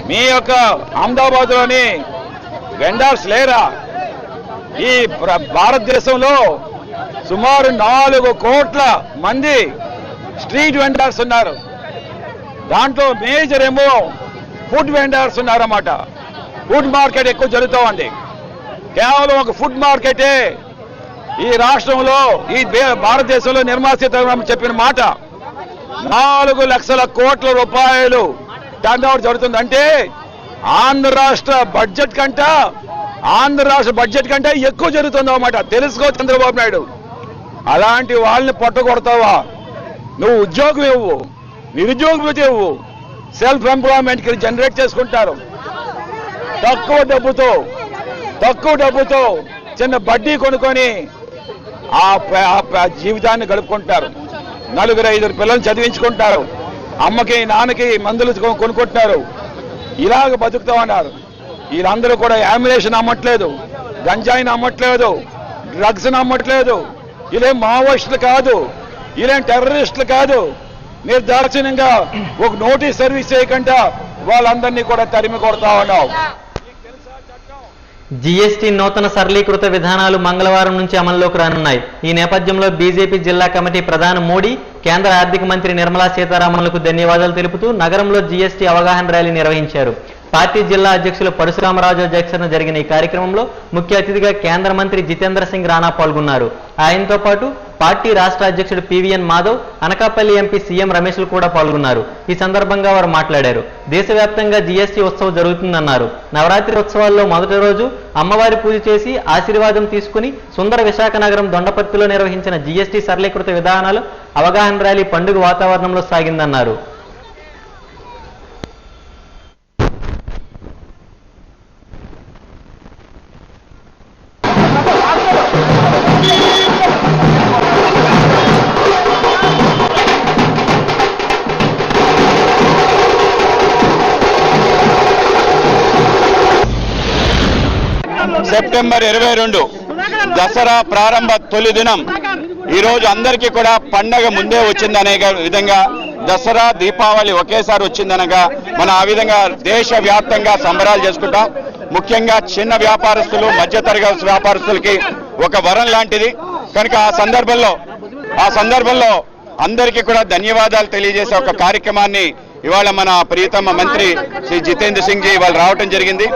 మీ యొక్క అహ్మదాబాద్లోని వెండర్స్ లేరా? ఈ భారతదేశంలో సుమారు 4 కోట్ల మంది స్ట్రీట్ వెండర్స్ ఉన్నారు. దాంట్లో మేజర్ ఏమో ఫుడ్ వెండర్స్ ఉన్నారన్నమాట. ఫుడ్ మార్కెట్ ఎక్కువ జరుగుతూ ఉంది. కేవలం ఒక ఫుడ్ మార్కెటే ఈ రాష్ట్రంలో, ఈ భారతదేశంలో నిర్మలా సీతారామన్ చెప్పిన మాట 4 లక్షల కోట్ల రూపాయలు టర్న్ ఓవర్ జరుగుతుందంటే ఆంధ్ర రాష్ట్ర బడ్జెట్ కంటే ఎక్కువ జరుగుతుంది అన్నమాట. తెలుసుకో చంద్రబాబు నాయుడు. అలాంటి వాళ్ళని పట్టుకొడతావా? నువ్వు ఉద్యోగం ఇవ్వు, నిరుద్యోగం ఇవ్వు, సెల్ఫ్ ఎంప్లాయ్మెంట్ కి జనరేట్ చేసుకుంటారు. తక్కువ డబ్బుతో చిన్న బడ్డీ కొనుక్కొని ఆ జీవితాన్ని గడుపుకుంటారు. 4-5 పిల్లల్ని చదివించుకుంటారు. అమ్మకి నాన్నకి మందులు కొనుక్కుంటున్నారు. ఇలాగ బతుకుతామన్నారు. వీళ్ళందరూ కూడా యామినేషన్ అమ్మట్లేదు, గంజాయిని అమ్మట్లేదు, డ్రగ్స్ అమ్మట్లేదు. వీళ్ళేం మావోయిస్టులు కాదు, వీళ్ళేం టెర్రరిస్టులు కాదు. నిర్దాక్షిణ్యంగా ఒక నోటీస్ సర్వీస్ చేయకుండా వాళ్ళందరినీ కూడా తరిమి కొడతా ఉన్నావు. జీఎస్టీ నూతన సరళీకృత విధానాలు మంగళవారం నుంచి అమల్లోకి రానున్నాయి. ఈ నేపథ్యంలో బీజేపీ జిల్లా కమిటీ ప్రధాని మోడీ కేంద్ర ఆర్థిక మంత్రి నిర్మలా సీతారామన్లకు ధన్యవాదాలు తెలుపుతూ నగరంలో జీఎస్టీ అవగాహన ర్యాలీ నిర్వహించారు. పార్టీ జిల్లా అధ్యక్షులు పరశురామరాజు అధ్యక్షతన జరిగిన ఈ కార్యక్రమంలో ముఖ్య అతిథిగా కేంద్ర మంత్రి జితేంద్ర సింగ్ రాణా పాల్గొన్నారు. ఆయనతో పాటు పార్టీ రాష్ట్ర అధ్యక్షుడు PVN Madhav, Anakapalli MP CM రమేష్లు కూడా పాల్గొన్నారు. ఈ సందర్భంగా వారు మాట్లాడారు. దేశవ్యాప్తంగా జీఎస్టీ ఉత్సవం జరుగుతుందన్నారు. నవరాత్రి ఉత్సవాల్లో మొదటి రోజు అమ్మవారి పూజ చేసి ఆశీర్వాదం తీసుకుని సుందర విశాఖ నగరం దొండపర్తిలో నిర్వహించిన జీఎస్టీ సరళీకృత విధానాలు అవగాహన ర్యాలీ పండుగ వాతావరణంలో సాగిందన్నారు. సెప్టెంబర్ 22 దసరా ప్రారంభ తొలి దినం. ఈరోజు అందరికీ కూడా పండగ ముందే వచ్చిందనే విధంగా దసరా దీపావళి ఒకేసారి వచ్చిందనగా మనం ఆ విధంగా దేశవ్యాప్తంగా సంబరాలు చేసుకుంటాం. ముఖ్యంగా చిన్న వ్యాపారస్తులు, మధ్యతరగతి వ్యాపారస్తులకి ఒక వరం లాంటిది కనుక ఆ సందర్భంలో అందరికీ కూడా ధన్యవాదాలు తెలియజేసే ఒక కార్యక్రమాన్ని ఇవాళ మన ప్రియతమ మంత్రి శ్రీ జితేంద్ర సింగ్ జీ ఇవాళ రావటం జరిగింది.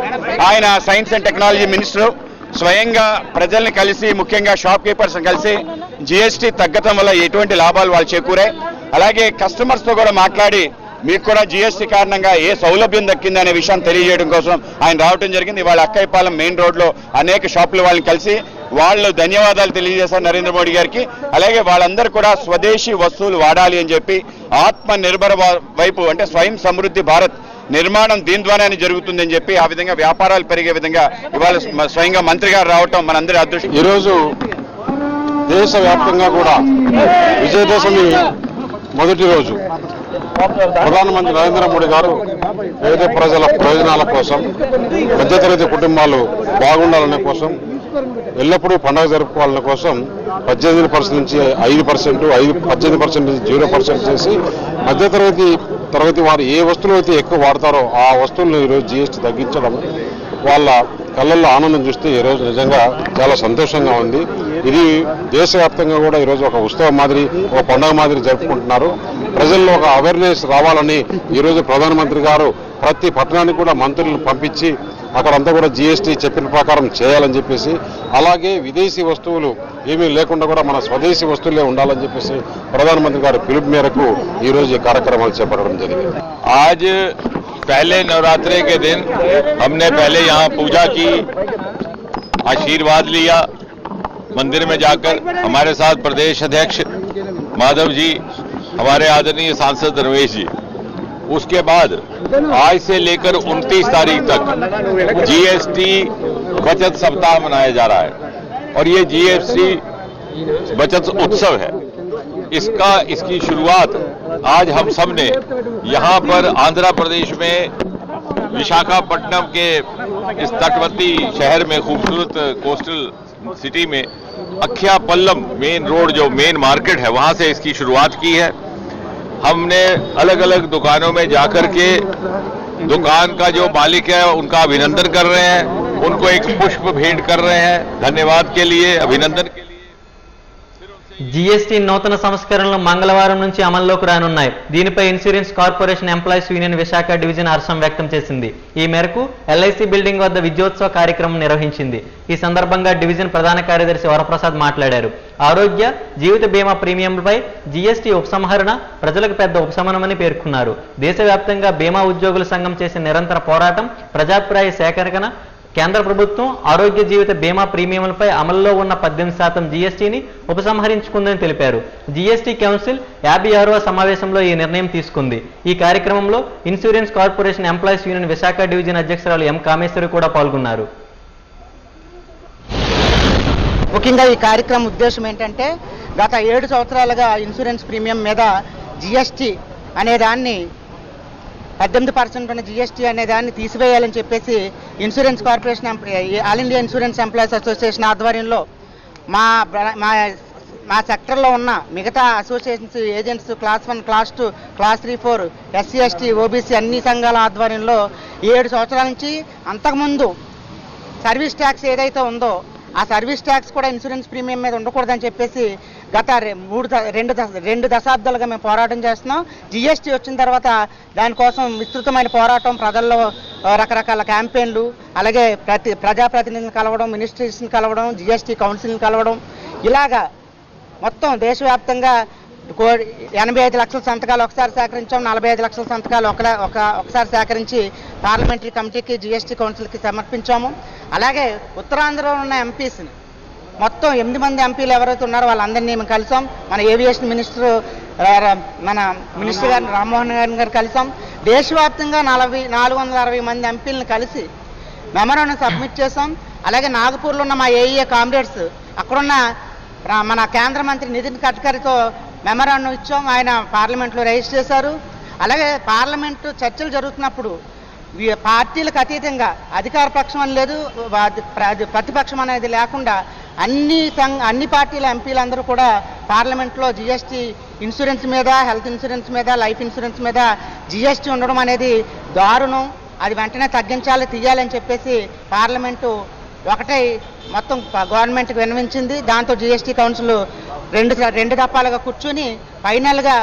ఆయన సైన్స్ అండ్ టెక్నాలజీ మినిస్టర్ స్వయంగా ప్రజల్ని కలిసి, ముఖ్యంగా షాప్ కీపర్స్ కలిసి జీఎస్టీ తగ్గటం వల్ల ఎటువంటి లాభాలు వాళ్ళు చేకూరాయి, అలాగే కస్టమర్స్ తో కూడా మాట్లాడి మీకు కూడా జీఎస్టీ కారణంగా ఏ సౌలభ్యం దక్కిందనే విషయాన్ని తెలియజేయడం కోసం ఆయన రావటం జరిగింది. వాళ్ళ అక్కయ్యపాలెం మెయిన్ రోడ్ లో అనేక షాపుల వాళ్ళని కలిసి వాళ్ళు ధన్యవాదాలు తెలియజేశారు నరేంద్ర మోడీ గారికి. అలాగే వాళ్ళందరూ కూడా స్వదేశీ వస్తువులు వాడాలి అని చెప్పి ఆత్మ నిర్భర వైపు అంటే స్వయం సమృద్ధి భారత్ నిర్మాణం దీని ద్వారానే జరుగుతుందని చెప్పి ఆ విధంగా వ్యాపారాలు పెరిగే విధంగా ఇవాళ స్వయంగా మంత్రి గారు రావటం మనందరి అదృష్టం. ఈరోజు దేశవ్యాప్తంగా కూడా విజయదశమి మొదటి రోజు ప్రధానమంత్రి నరేంద్ర మోడీ గారు పేద ప్రజల ప్రయోజనాల కోసం, మధ్యతరగతి కుటుంబాలు బాగుండాలనే కోసం, ఎల్లప్పుడూ పండుగ జరుపుకోవాలనే కోసం 18% నుంచి 5%, 18% నుంచి 0% చేసి మధ్యతరగతి వారు ఏ వస్తువులు అయితే ఎక్కువ వాడతారో ఆ వస్తువులను ఈరోజు జీఎస్టీ తగ్గించడం వాళ్ళ కళ్ళల్లో ఆనందం చూస్తే ఈరోజు నిజంగా చాలా సంతోషంగా ఉంది. ఇది దేశవ్యాప్తంగా కూడా ఈరోజు ఒక ఉత్సవం మాదిరి, ఒక పండుగ మాదిరి జరుపుకుంటున్నారు. ప్రజల్లో ఒక అవేర్నెస్ రావాలని ఈరోజు ప్రధానమంత్రి గారు ప్రతి పట్టణానికి కూడా మంత్రులను పంపించి అక్కడంతా కూడా జీఎస్టీ చెప్పిన ప్రకారం చేయాలని చెప్పేసి, అలాగే విదేశీ వస్తువులు ఏమీ లేకుండా కూడా మన స్వదేశీ వస్తువులే ఉండాలని చెప్పేసి ప్రధానమంత్రి గారి పిలుపు మేరకు ఈ రోజు ఈ కార్యక్రమాలు చేపట్టడం జరిగింది. आज पहले नवरात्रि के दिन हमने पहले यहाँ पूजा की, आशीर्वाद लिया मंदिर में जाकर. हमारे साथ प्रदेश अध्यक्ष माधव जी, हमारे आदरणीय सांसद रमेश जी. उसके बाद आज से लेकर 29 तारीख तक जीएसटी बचत सप्ताह मनाया जा रहा है और ये जीएसटी बचत उत्सव है. इसकी शुरुआत आज हम सब ने यहाँ पर आंध्र प्रदेश में विशाखापट्टनम के इस तटवर्ती शहर में, खूबसूरत कोस्टल सिटी में अक्खियापल्लम मेन रोड जो मेन मार्केट है वहां से इसकी शुरुआत की है. हमने अलग अलग दुकानों में जाकर के दुकान का जो मालिक है उनका अभिनंदन कर रहे हैं, उनको एक पुष्प भेंट कर रहे हैं धन्यवाद के लिए, अभिनंदन के लिए. फिर उनसे జీఎస్టీ నూతన సంస్కరణలు మంగళవారం నుంచి అమల్లోకి రానున్నాయి. దీనిపై insurance corporation employees union Visakha division హర్షం వ్యక్తం చేసింది. ఈ మేరకు ఎల్ఐసి బిల్డింగ్ వద్ద విజయోత్సవ కార్యక్రమం నిర్వహించింది. ఈ సందర్భంగా డివిజన్ ప్రధాన కార్యదర్శి వరప్రసాద్ మాట్లాడారు. ఆరోగ్య జీవిత బీమా ప్రీమియంలపై జీఎస్టీ ఉపసంహరణ ప్రజలకు పెద్ద ఉపశమనమని పేర్కొన్నారు. దేశవ్యాప్తంగా బీమా ఉద్యోగుల సంఘం చేసే నిరంతర పోరాటం, ప్రజాభిప్రాయ సేకరణ, కేంద్ర ప్రభుత్వం ఆరోగ్య జీవిత బీమా ప్రీమియంలపై అమల్లో ఉన్న 18% జీఎస్టీని ఉపసంహరించుకుందని తెలిపారు. జీఎస్టీ కౌన్సిల్ 56వ సమావేశంలో ఈ నిర్ణయం తీసుకుంది. ఈ కార్యక్రమంలో insurance corporation employees union Visakha division అధ్యక్షురాలు ఎం కామేశ్వరి కూడా పాల్గొన్నారు. ముఖ్యంగా ఈ కార్యక్రమం ఉద్దేశం ఏంటంటే గత 7 సంవత్సరాలుగా ఇన్సూరెన్స్ ప్రీమియం మీద జీఎస్టీ అనే దాన్ని 18% ఉన్న జీఎస్టీ అనే దాన్ని తీసివేయాలని చెప్పేసి insurance corporation all India insurance employees association ఆధ్వర్యంలో మా సెక్టర్లో ఉన్న మిగతా associations, agents, class 1, class 2, class 3, 4, SC, ST, OBC అన్ని సంఘాల ఆధ్వర్యంలో 7 సంవత్సరాల నుంచి అంతకుముందు సర్వీస్ ట్యాక్స్ ఏదైతే ఉందో ఆ సర్వీస్ ట్యాక్స్ కూడా ఇన్సూరెన్స్ ప్రీమియం మీద ఉండకూడదని చెప్పేసి గత 2 దశాబ్దాలుగా మేము పోరాటం చేస్తున్నాం. జీఎస్టీ వచ్చిన తర్వాత దానికోసం విస్తృతమైన పోరాటం, ప్రజల్లో రకరకాల క్యాంపెయిన్లు, అలాగే ప్రజాప్రతినిధులను కలవడం, మినిస్ట్రీస్ని కలవడం, జీఎస్టీ కౌన్సిల్ని కలవడం, ఇలాగా మొత్తం దేశవ్యాప్తంగా 85 లక్షల సంతకాలు ఒకసారి సేకరించాం. 45 లక్షల సంతకాలు ఒకసారి సేకరించి పార్లమెంటరీ కమిటీకి, జీఎస్టీ కౌన్సిల్కి సమర్పించాము. అలాగే ఉత్తరాంధ్రలో ఉన్న ఎంపీస్ని మొత్తం 8 మంది ఎంపీలు ఎవరైతే ఉన్నారో వాళ్ళందరినీ మేము కలిసాం. మన ఏవియేషన్ మినిస్టర్ గారిని రామ్మోహన్ గారిని కలిసాం. దేశవ్యాప్తంగా 460 మంది ఎంపీలను కలిసి మెమరాండం సబ్మిట్ చేసాం. అలాగే నాగపూర్లో ఉన్న మా ఏఈఏ కామ్రేడ్స్ అక్కడున్న మన కేంద్ర మంత్రి నితిన్ గడ్కరీతో మెమరాండం ఇచ్చాం. ఆయన పార్లమెంట్లో రిజిస్టర్ చేశారు. అలాగే పార్లమెంటు చర్చలు జరుగుతున్నప్పుడు పార్టీలకు అతీతంగా అధికార పక్షం అని లేదు, ప్రతిపక్షం అనేది లేకుండా అన్ని పార్టీల ఎంపీలందరూ కూడా పార్లమెంట్లో జీఎస్టీ ఇన్సూరెన్స్ మీద, హెల్త్ ఇన్సూరెన్స్ మీద, లైఫ్ ఇన్సూరెన్స్ మీద జీఎస్టీ ఉండడం అనేది దారుణం, అది వెంటనే తగ్గించాలి, తీయాలని చెప్పేసి పార్లమెంటు ఒకటే మొత్తం గవర్నమెంట్కి విన్నవించింది. దాంతో జీఎస్టీ కౌన్సిల్ 2 దఫాలుగా కూర్చుని ఫైనల్గా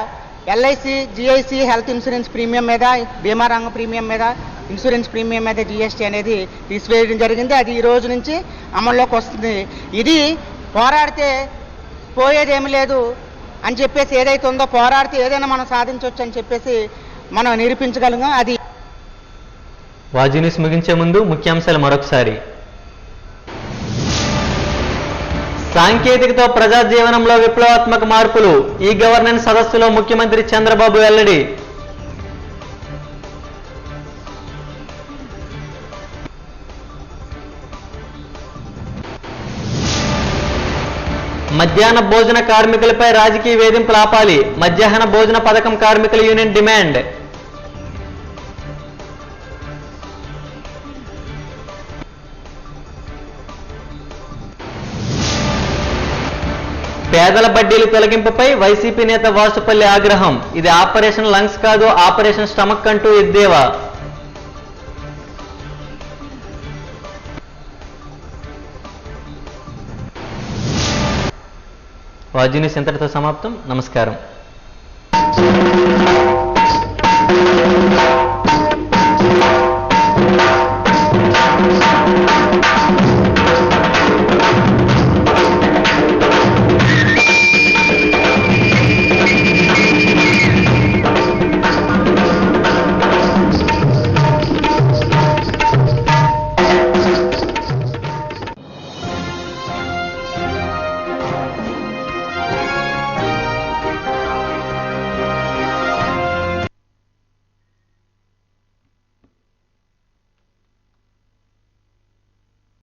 LIC, GIC health insurance premium మీద, బీమా రంగ ప్రీమియం మీద, ఇన్సూరెన్స్ ప్రీమియం మీద జీఎస్టీ అనేది తీసివేయడం జరిగింది. అది ఈ రోజు నుంచి అమల్లోకి వస్తుంది. ఇది పోరాడితే పోయేదేమి లేదు అని చెప్పేసి ఏదైతే ఉందో, పోరాడితే ఏదైనా మనం సాధించవచ్చు అని చెప్పేసి మనం నిరూపించగలిగాం. అది వాజీ న్యూస్ ముగించే ముందు ముఖ్యాంశాలు మరొకసారి. సాంకేతికతో ప్రజా జీవనంలో విప్లవాత్మక మార్పులు, ఈ గవర్నెన్స్ సదస్సులో ముఖ్యమంత్రి చంద్రబాబు వెల్లడి. మధ్యాహ్న భోజన కార్మికులపై రాజకీయ వేధింపులు ఆపాలి, మధ్యాహ్న భోజన పథకం కార్మికుల యూనియన్ డిమాండ్. పేదల బడ్డీలు తొలగింపుపై వైసీపీ నేత వాసుపల్లి ఆగ్రహం. ఇది ఆపరేషన్ లంగ్స్ కాదు, ఆపరేషన్ స్టమక్ అంటూ ఎద్దేవా. వాజీ న్యూస్ ఇంతటితో సమాప్తం. నమస్కారం.